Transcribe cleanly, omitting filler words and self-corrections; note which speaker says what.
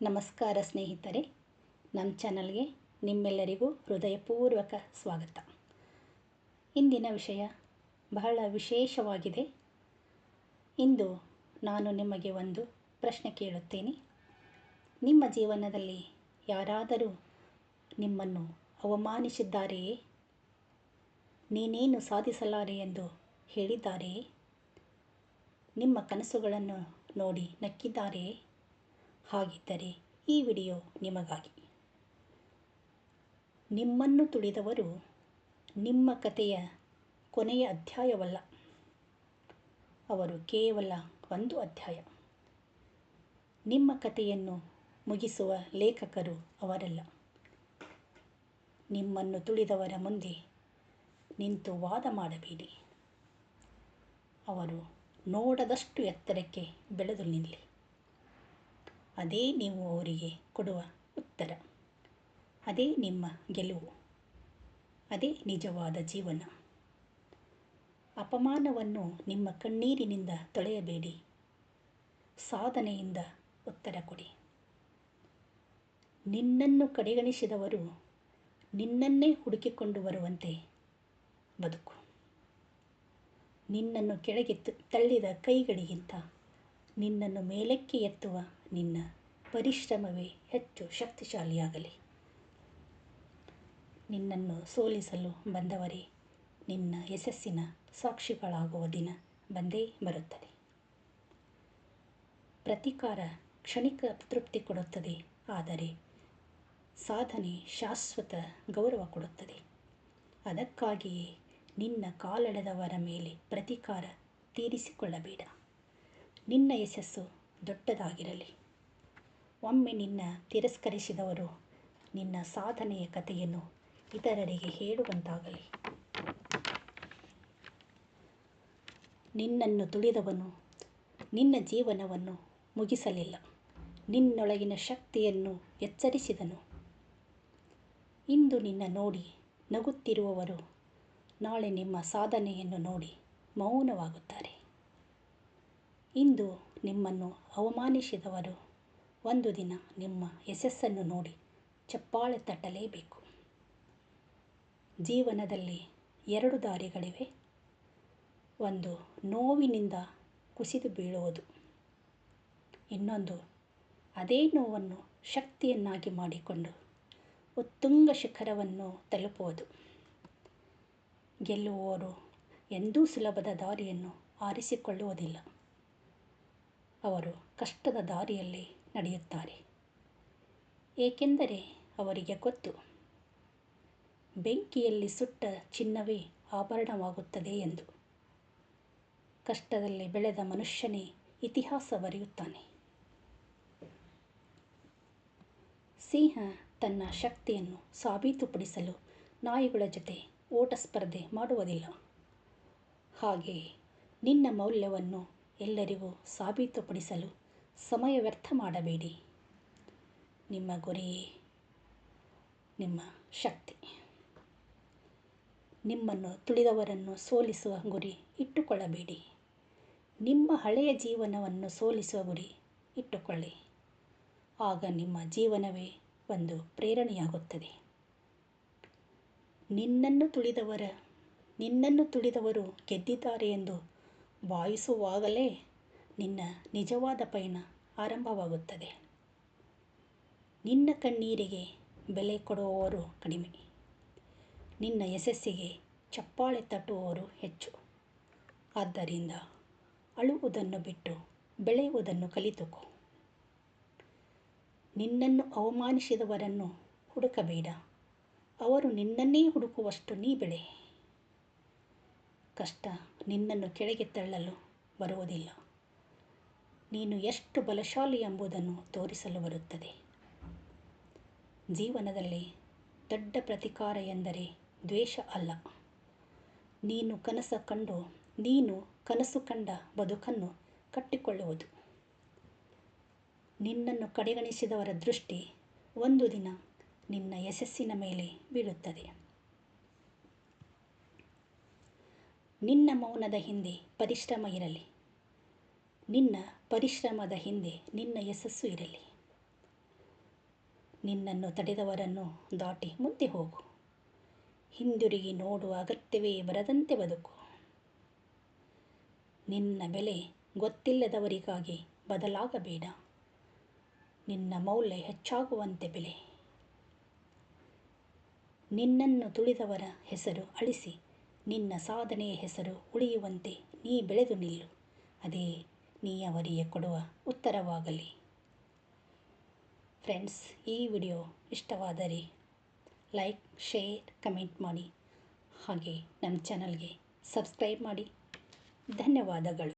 Speaker 1: ನಮಸ್ಕಾರ ಸ್ನೇಹಿತರೆ, ನಮ್ಮ ಚಾನಲ್ಗೆ ನಿಮ್ಮೆಲ್ಲರಿಗೂ ಹೃದಯಪೂರ್ವಕ ಸ್ವಾಗತ. ಇಂದಿನ ವಿಷಯ ಬಹಳ ವಿಶೇಷವಾಗಿದೆ. ಇಂದು ನಾನು ನಿಮಗೆ ಒಂದು ಪ್ರಶ್ನೆ ಕೇಳುತ್ತೇನೆ. ನಿಮ್ಮ ಜೀವನದಲ್ಲಿ ಯಾರಾದರೂ ನಿಮ್ಮನ್ನು ಅವಮಾನಿಸಿದ್ದಾರೆಯೇ? ನೀನೇನು ಸಾಧಿಸಲಾರೆ ಎಂದು ಹೇಳಿದ್ದಾರೆಯೇ? ನಿಮ್ಮ ಕನಸುಗಳನ್ನು ನೋಡಿ ನಕ್ಕಿದ್ದಾರೆಯೇ? ಹಾಗಿದ್ದರೆ ಈ ವಿಡಿಯೋ ನಿಮಗಾಗಿ. ನಿಮ್ಮನ್ನು ತುಳಿದವರು ನಿಮ್ಮ ಕಥೆಯ ಕೊನೆಯ ಅಧ್ಯಾಯವಲ್ಲ. ಅವರು ಕೇವಲ ಒಂದು ಅಧ್ಯಾಯ. ನಿಮ್ಮ ಕಥೆಯನ್ನು ಮುಗಿಸುವ ಲೇಖಕರು ಅವರಲ್ಲ. ನಿಮ್ಮನ್ನು ತುಳಿದವರ ಮುಂದೆ ನಿಂತು ವಾದ ಮಾಡಬೇಡಿ. ಅವರು ನೋಡದಷ್ಟು ಎತ್ತರಕ್ಕೆ ಬೆಳೆದು ನಿಲ್ಲಿ. ಅದೇ ನೀವು ಅವರಿಗೆ ಕೊಡುವ ಉತ್ತರ. ಅದೇ ನಿಮ್ಮ ಗೆಲುವು. ಅದೇ ನಿಜವಾದ ಜೀವನ. ಅಪಮಾನವನ್ನು ನಿಮ್ಮ ಕಣ್ಣೀರಿನಿಂದ ತೊಳೆಯಬೇಡಿ. ಸಾಧನೆಯಿಂದ ಉತ್ತರ ಕೊಡಿ. ನಿನ್ನನ್ನು ಕಡೆಗಣಿಸಿದವರು ನಿನ್ನನ್ನೇ ಹುಡುಕಿಕೊಂಡು ಬರುವಂತೆ ಬದುಕು. ನಿನ್ನನ್ನು ಕೆಳಗೆ ತಳ್ಳಿದ ಕೈಗಳಿಗಿಂತ ನಿನ್ನನ್ನು ಮೇಲಕ್ಕೆ ಎತ್ತುವ ನಿನ್ನ ಪರಿಶ್ರಮವೇ ಹೆಚ್ಚು ಶಕ್ತಿಶಾಲಿಯಾಗಲಿ. ನಿನ್ನನ್ನು ಸೋಲಿಸಲು ಬಂದವರೇ ನಿನ್ನ ಯಶಸ್ಸಿನ ಸಾಕ್ಷಿಗಳಾಗುವ ದಿನ ಬಂದೇ ಬರುತ್ತದೆ. ಪ್ರತೀಕಾರ ಕ್ಷಣಿಕ ತೃಪ್ತಿ ಕೊಡುತ್ತದೆ, ಆದರೆ ಸಾಧನೆ ಶಾಶ್ವತ ಗೌರವ ಕೊಡುತ್ತದೆ. ಅದಕ್ಕಾಗಿಯೇ ನಿನ್ನ ಕಾಲೆಳೆದವರ ಮೇಲೆ ಪ್ರತೀಕಾರ ತೀರಿಸಿಕೊಳ್ಳಬೇಡ. ನಿನ್ನ ಯಶಸ್ಸು ದೊಡ್ಡದಾಗಿರಲಿ. ಒಮ್ಮೆ ನಿನ್ನ ತಿರಸ್ಕರಿಸಿದವರು ನಿನ್ನ ಸಾಧನೆಯ ಕಥೆಯನ್ನು ಇತರರಿಗೆ ಹೇಳುವಂತಾಗಲಿ. ನಿನ್ನನ್ನು ತುಳಿದವನು ನಿನ್ನ ಜೀವನವನ್ನು ಮುಗಿಸಲಿಲ್ಲ, ನಿನ್ನೊಳಗಿನ ಶಕ್ತಿಯನ್ನು ಎಚ್ಚರಿಸಿದನು. ಇಂದು ನಿನ್ನ ನೋಡಿ ನಗುತ್ತಿರುವವರು ನಾಳೆ ನಿಮ್ಮ ಸಾಧನೆಯನ್ನು ನೋಡಿ ಮೌನವಾಗುತ್ತಾರೆ. ಇಂದು ನಿಮ್ಮನ್ನು ಅವಮಾನಿಸಿದವರು ಒಂದು ದಿನ ನಿಮ್ಮ ಯಶಸ್ಸನ್ನು ನೋಡಿ ಚಪ್ಪಾಳೆ ತಟ್ಟಲೇಬೇಕು. ಜೀವನದಲ್ಲಿ ಎರಡು ದಾರಿಗಳಿವೆ. ಒಂದು ನೋವಿನಿಂದ ಕುಸಿದು ಬೀಳುವುದು. ಇನ್ನೊಂದು ಅದೇ ನೋವನ್ನು ಶಕ್ತಿಯನ್ನಾಗಿ ಮಾಡಿಕೊಂಡು ಉತ್ತುಂಗ ಶಿಖರವನ್ನು ತಲುಪುವುದು. ಗೆಲ್ಲುವವರು ಎಂದೂ ಸುಲಭದ ದಾರಿಯನ್ನು ಆರಿಸಿಕೊಳ್ಳುವುದಿಲ್ಲ. ಅವರು ಕಷ್ಟದ ದಾರಿಯಲ್ಲಿ ನಡೆಯುತ್ತಾರೆ. ಏಕೆಂದರೆ ಅವರಿಗೆ ಗೊತ್ತು, ಬೆಂಕಿಯಲ್ಲಿ ಸುಟ್ಟ ಚಿನ್ನವೇ ಆಭರಣವಾಗುತ್ತದೆ ಎಂದು. ಕಷ್ಟದಲ್ಲಿ ಬೆಳೆದ ಮನುಷ್ಯನೇ ಇತಿಹಾಸ ಬರೆಯುತ್ತಾನೆ. ಸಿಂಹ ತನ್ನ ಶಕ್ತಿಯನ್ನು ಸಾಬೀತುಪಡಿಸಲು ನಾಯಿಗಳ ಜೊತೆ ಓಟ ಸ್ಪರ್ಧೆ ಮಾಡುವುದಿಲ್ಲ. ಹಾಗೆಯೇ ನಿನ್ನ ಮೌಲ್ಯವನ್ನು ಎಲ್ಲರಿಗೂ ಸಾಬೀತುಪಡಿಸಲು ಸಮಯ ವ್ಯರ್ಥ ಮಾಡಬೇಡಿ. ನಿಮ್ಮ ಗುರಿಯೇ ನಿಮ್ಮ ಶಕ್ತಿ. ನಿಮ್ಮನ್ನು ತುಳಿದವರನ್ನು ಸೋಲಿಸುವ ಗುರಿ ಇಟ್ಟುಕೊಳ್ಳಬೇಡಿ. ನಿಮ್ಮ ಹಳೆಯ ಜೀವನವನ್ನು ಸೋಲಿಸುವ ಗುರಿ ಇಟ್ಟುಕೊಳ್ಳಿ. ಆಗ ನಿಮ್ಮ ಜೀವನವೇ ಒಂದು ಪ್ರೇರಣೆಯಾಗುತ್ತದೆ. ನಿನ್ನನ್ನು ತುಳಿದವರು ಗೆದ್ದಿದ್ದಾರೆ ಎಂದು ಭಾವಿಸುವಾಗಲೇ ನಿನ್ನ ನಿಜವಾದ ಪಯಣ ಆರಂಭವಾಗುತ್ತದೆ. ನಿನ್ನ ಕಣ್ಣೀರಿಗೆ ಬೆಲೆ ಕೊಡುವವರು ಕಡಿಮೆ. ನಿನ್ನ ಯಶಸ್ಸಿಗೆ ಚಪ್ಪಾಳೆ ತಟ್ಟುವವರು ಹೆಚ್ಚು. ಆದ್ದರಿಂದ ಅಳುವುದನ್ನು ಬಿಟ್ಟು ಬೆಳೆಯುವುದನ್ನು ಕಲಿತುಕೋ. ನಿನ್ನನ್ನು ಅವಮಾನಿಸಿದವರನ್ನು ಹುಡುಕಬೇಡ. ಅವರು ನಿನ್ನನ್ನೇ ಹುಡುಕುವಷ್ಟು ನೀ ಬೆಳೆ. ಕಷ್ಟ ನಿನ್ನನ್ನು ಕೆಳಗೆ ತಳ್ಳಲು ಬರುವುದಿಲ್ಲ. ನೀನು ಎಷ್ಟು ಬಲಶಾಲಿ ಎಂಬುದನ್ನು ತೋರಿಸಲು ಬರುತ್ತದೆ. ಜೀವನದಲ್ಲಿ ದೊಡ್ಡ ಪ್ರತೀಕಾರ ಎಂದರೆ ದ್ವೇಷ ಅಲ್ಲ, ನೀನು ಕನಸು ಕಂಡ ಬದುಕನ್ನು ಕಟ್ಟಿಕೊಳ್ಳುವುದು. ನಿನ್ನನ್ನು ಕಡೆಗಣಿಸಿದವರ ದೃಷ್ಟಿ ಒಂದು ದಿನ ನಿನ್ನ ಯಶಸ್ಸಿನ ಮೇಲೆ ಬೀಳುತ್ತದೆ. ನಿನ್ನ ಮೌನದ ಹಿಂದೆ ಪರಿಶ್ರಮ ಇರಲಿ. ನಿನ್ನ ಪರಿಶ್ರಮದ ಹಿಂದೆ ನಿನ್ನ ಯಶಸ್ಸು ಇರಲಿ. ನಿನ್ನನ್ನು ತಡೆದವರನ್ನು ದಾಟಿ ಮುಂದೆ ಹೋಗು. ಹಿಂದಿರುಗಿ ನೋಡುವ ಅಗತ್ಯವೇ ಬರದಂತೆ ಬದುಕು. ನಿನ್ನ ಬೆಲೆ ಗೊತ್ತಿಲ್ಲದವರಿಗಾಗಿ ಬದಲಾಗಬೇಡ. ನಿನ್ನ ಮೌಲ್ಯ ಹೆಚ್ಚಾಗುವಂತೆ ಬೆಲೆ. ನಿನ್ನನ್ನು ತುಳಿದವರ ಹೆಸರು ಅಳಿಸಿ ನಿನ್ನ ಸಾಧನೆಯ ಹೆಸರು ಉಳಿಯುವಂತೆ ನೀ ಬೆಳೆದು ನಿಲ್ಲು. ಅದೇ ನೀ ಅವರಿಗೆ ಕೊಡುವ ಉತ್ತರವಾಗಲಿ. ಫ್ರೆಂಡ್ಸ್, ಈ ವಿಡಿಯೋ ಇಷ್ಟವಾದರೆ ಲೈಕ್, ಶೇರ್, ಕಮೆಂಟ್ ಮಾಡಿ. ಹಾಗೆ ನಮ್ಮ ಚಾನಲ್ಗೆ ಸಬ್ಸ್ಕ್ರೈಬ್ ಮಾಡಿ. ಧನ್ಯವಾದಗಳು.